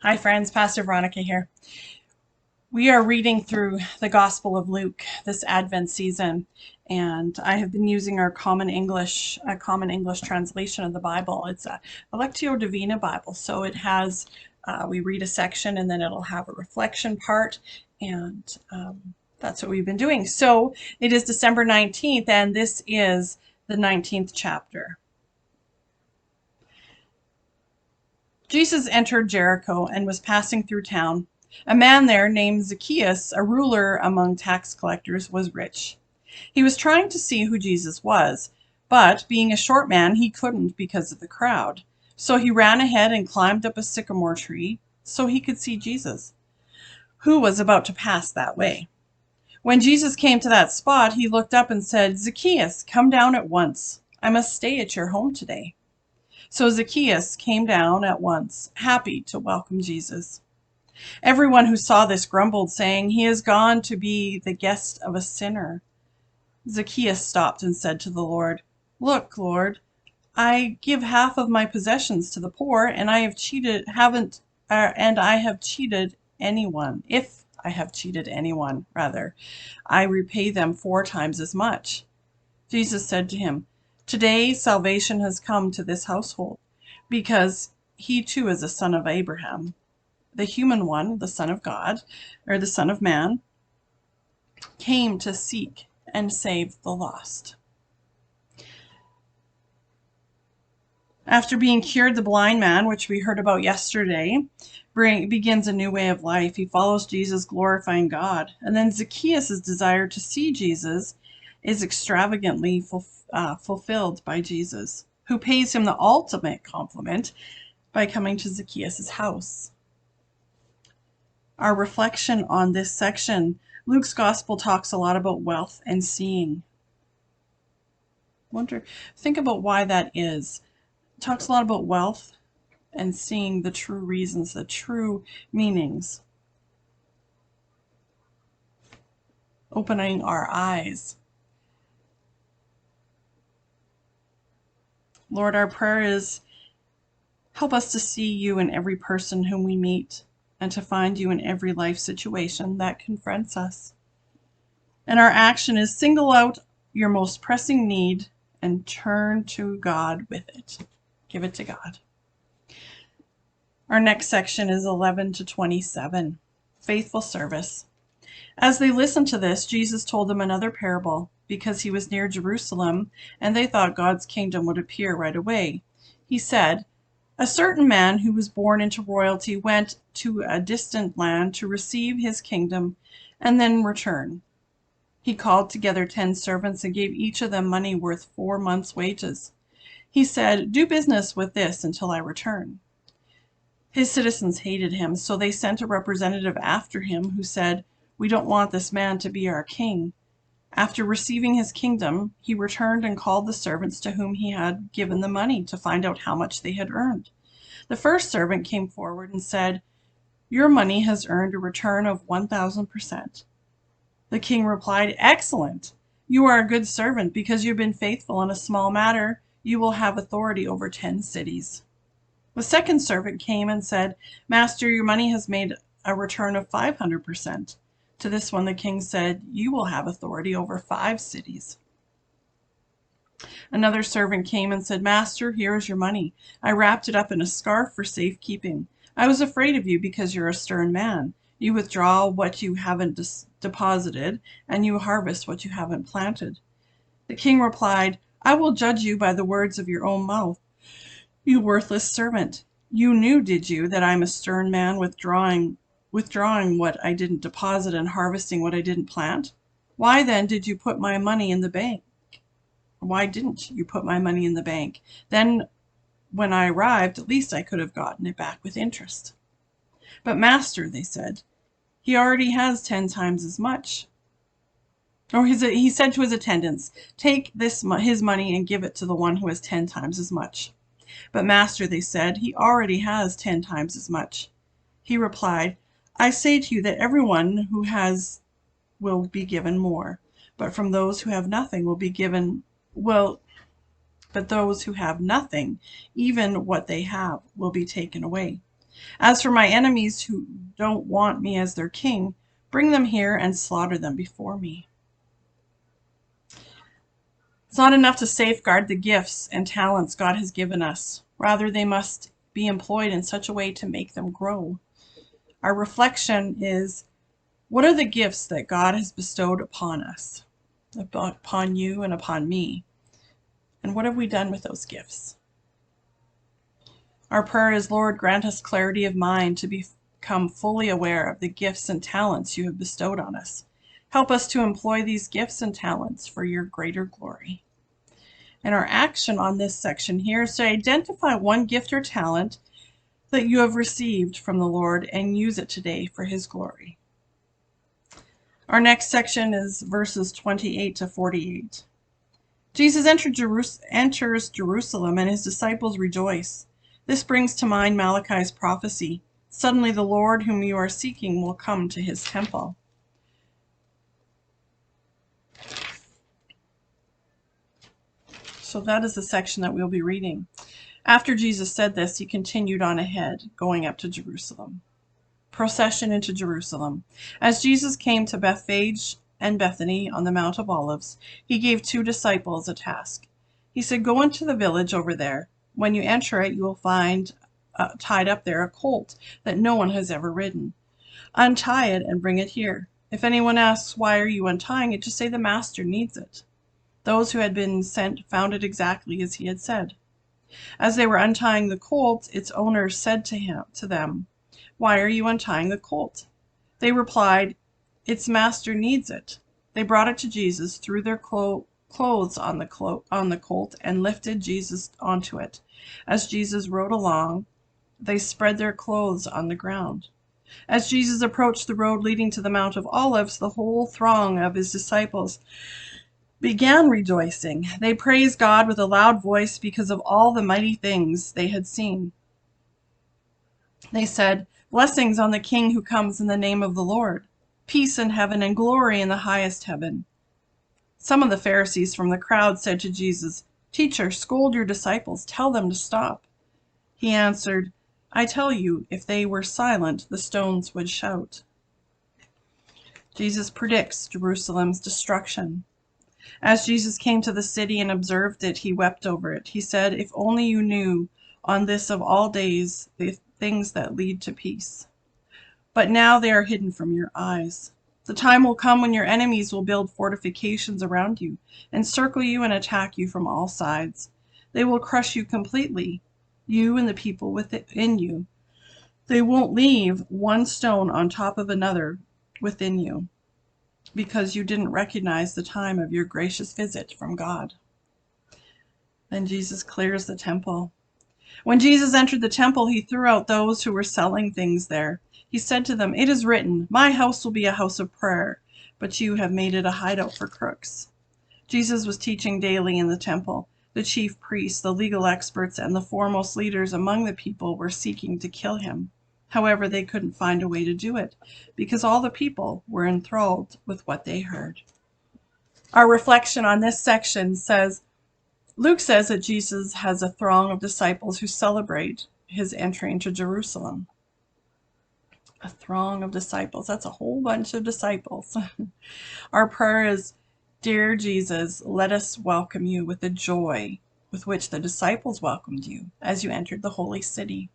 Hi friends, Pastor Veronica here. We are reading through the Gospel of Luke this Advent season, and I have been using our Common English translation of the Bible. It's a Lectio Divina Bible, so it has, we read a section and then it'll have a reflection part, and that's what we've been doing. So it is December 19th, and this is the 19th chapter. Jesus entered Jericho and was passing through town. A man there named Zacchaeus, a ruler among tax collectors, was rich. He was trying to see who Jesus was, but being a short man, he couldn't because of the crowd. So he ran ahead and climbed up a sycamore tree so he could see Jesus, who was about to pass that way. When Jesus came to that spot, he looked up and said, "Zacchaeus, come down at once. I must stay at your home today." So Zacchaeus came down at once, happy to welcome Jesus. Everyone who saw this grumbled, saying, "He has gone to be the guest of a sinner." Zacchaeus stopped and said to the Lord, "Look, Lord, I give half of my possessions to the poor, and I have cheated anyone. If I have cheated anyone, rather, I repay them 4 times as much." Jesus said to him, "Today salvation has come to this household, because he too is a son of Abraham. The human one, the Son of God, or the Son of Man, came to seek and save the lost." After being cured, the blind man, which we heard about yesterday, begins a new way of life. He follows Jesus, glorifying God. And then Zacchaeus' desire to see Jesus is extravagantly fulfilled by Jesus, who pays him the ultimate compliment by coming to Zacchaeus' house. Our reflection on this section, Luke's gospel talks a lot about wealth and seeing. Think about why that is. It talks a lot about wealth and seeing the true reasons, the true meanings. Opening our eyes. Lord, our prayer is, help us to see you in every person whom we meet, and to find you in every life situation that confronts us. And our action is single out your most pressing need and turn to God with it. Give it to God. Our next section is 11 to 27, faithful service. As they listened to this, Jesus told them another parable, because he was near Jerusalem, and they thought God's kingdom would appear right away. He said, "A certain man who was born into royalty went to a distant land to receive his kingdom and then return. He called together 10 servants and gave each of them money worth 4 months' wages. He said, 'Do business with this until I return.' His citizens hated him, so they sent a representative after him who said, 'We don't want this man to be our king.' After receiving his kingdom, he returned and called the servants to whom he had given the money to find out how much they had earned. The first servant came forward and said, 'Your money has earned a return of 1,000%. The king replied, 'Excellent! You are a good servant. Because you've been faithful in a small matter, you will have authority over 10 cities. The second servant came and said, 'Master, your money has made a return of 500%. To this one the king said, 'You will have authority over 5 cities. Another servant came and said, 'Master, here is your money. I wrapped it up in a scarf for safekeeping. I was afraid of you because you're a stern man. You withdraw what you haven't deposited, and you harvest what you haven't planted.' The king replied, 'I will judge you by the words of your own mouth. You worthless servant. You knew, did you, that I'm a stern man, withdrawing what I didn't deposit and harvesting what I didn't plant? Why then did you put my money in the bank? Why didn't you put my money in the bank? Then when I arrived, at least I could have gotten it back with interest.' 'But master,' they said, 'he already has 10 times as much.' Or he said to his attendants, 'Take his money and give it to the one who has 10 times as much.' 'But master,' they said, 'he already has 10 times as much.' He replied, 'I say to you that everyone who has will be given more, but from those who have nothing but those who have nothing, even what they have, will be taken away. As for my enemies who don't want me as their king, bring them here and slaughter them before me. It's not enough to safeguard the gifts and talents God has given us. Rather, they must be employed in such a way to make them grow. Our reflection is, what are the gifts that God has bestowed upon us, upon you and upon me? And what have we done with those gifts? Our prayer is, Lord, grant us clarity of mind to become fully aware of the gifts and talents you have bestowed on us. Help us to employ these gifts and talents for your greater glory. And our action on this section here is to identify one gift or talent that you have received from the Lord and use it today for his glory. Our next section is verses 28 to 48. Jesus enters Jerusalem and his disciples rejoice. This brings to mind Malachi's prophecy. Suddenly the Lord whom you are seeking will come to his temple. So that is the section that we'll be reading. After Jesus said this, he continued on ahead, going up to Jerusalem. Procession into Jerusalem. As Jesus came to Bethphage and Bethany on the Mount of Olives, he gave 2 disciples a task. He said, "Go into the village over there. When you enter it, you will find tied up there a colt that no one has ever ridden. Untie it and bring it here. If anyone asks, 'Why are you untying it?' just say, 'The master needs it.'" Those who had been sent found it exactly as he had said. As they were untying the colt, its owner said to them, "Why are you untying the colt?" They replied, "Its master needs it." They brought it to Jesus, threw their clothes on the colt, and lifted Jesus onto it. As Jesus rode along, they spread their clothes on the ground. As Jesus approached the road leading to the Mount of Olives, the whole throng of his disciples began rejoicing. They praised God with a loud voice because of all the mighty things they had seen. They said, "Blessings on the King who comes in the name of the Lord. Peace in heaven and glory in the highest heaven." Some of the Pharisees from the crowd said to Jesus, "Teacher, scold your disciples. Tell them to stop." He answered, "I tell you, if they were silent, the stones would shout." Jesus predicts Jerusalem's destruction. As Jesus came to the city and observed it, he wept over it. He said, "If only you knew on this of all days the things that lead to peace. But now they are hidden from your eyes. The time will come when your enemies will build fortifications around you, encircle you and attack you from all sides. They will crush you completely, you and the people within you. They won't leave one stone on top of another within you, because you didn't recognize the time of your gracious visit from God." Then Jesus clears the temple. When Jesus entered the temple, he threw out those who were selling things there. He said to them, "It is written, 'My house will be a house of prayer,' but you have made it a hideout for crooks." Jesus was teaching daily in the temple. The chief priests, the legal experts, and the foremost leaders among the people were seeking to kill him. However, they couldn't find a way to do it, because all the people were enthralled with what they heard. Our reflection on this section says, Luke says that Jesus has a throng of disciples who celebrate his entry into Jerusalem. A throng of disciples. That's a whole bunch of disciples. Our prayer is, "Dear Jesus, let us welcome you with the joy with which the disciples welcomed you as you entered the holy city."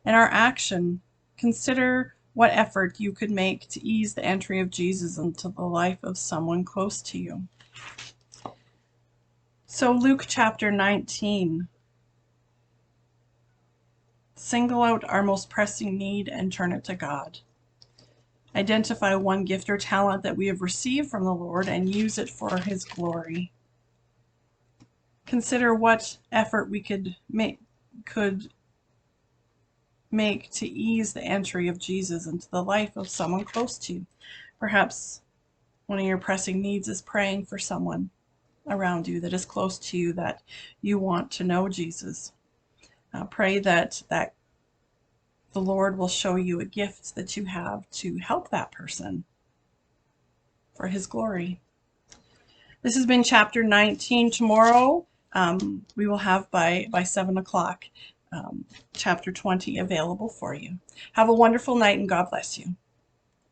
In our action, consider what effort you could make to ease the entry of Jesus into the life of someone close to you. So Luke chapter 19. Single out our most pressing need and turn it to God. Identify one gift or talent that we have received from the Lord and use it for his glory. Consider what effort we could make to ease the entry of Jesus into the life of someone close to you. Perhaps one of your pressing needs is praying for someone around you that is close to you that you want to know Jesus. Pray that the Lord will show you a gift that you have to help that person for his glory. This has been chapter 19. Tomorrow we will have by 7 o'clock chapter 20 available for you. Have a wonderful night and God bless you.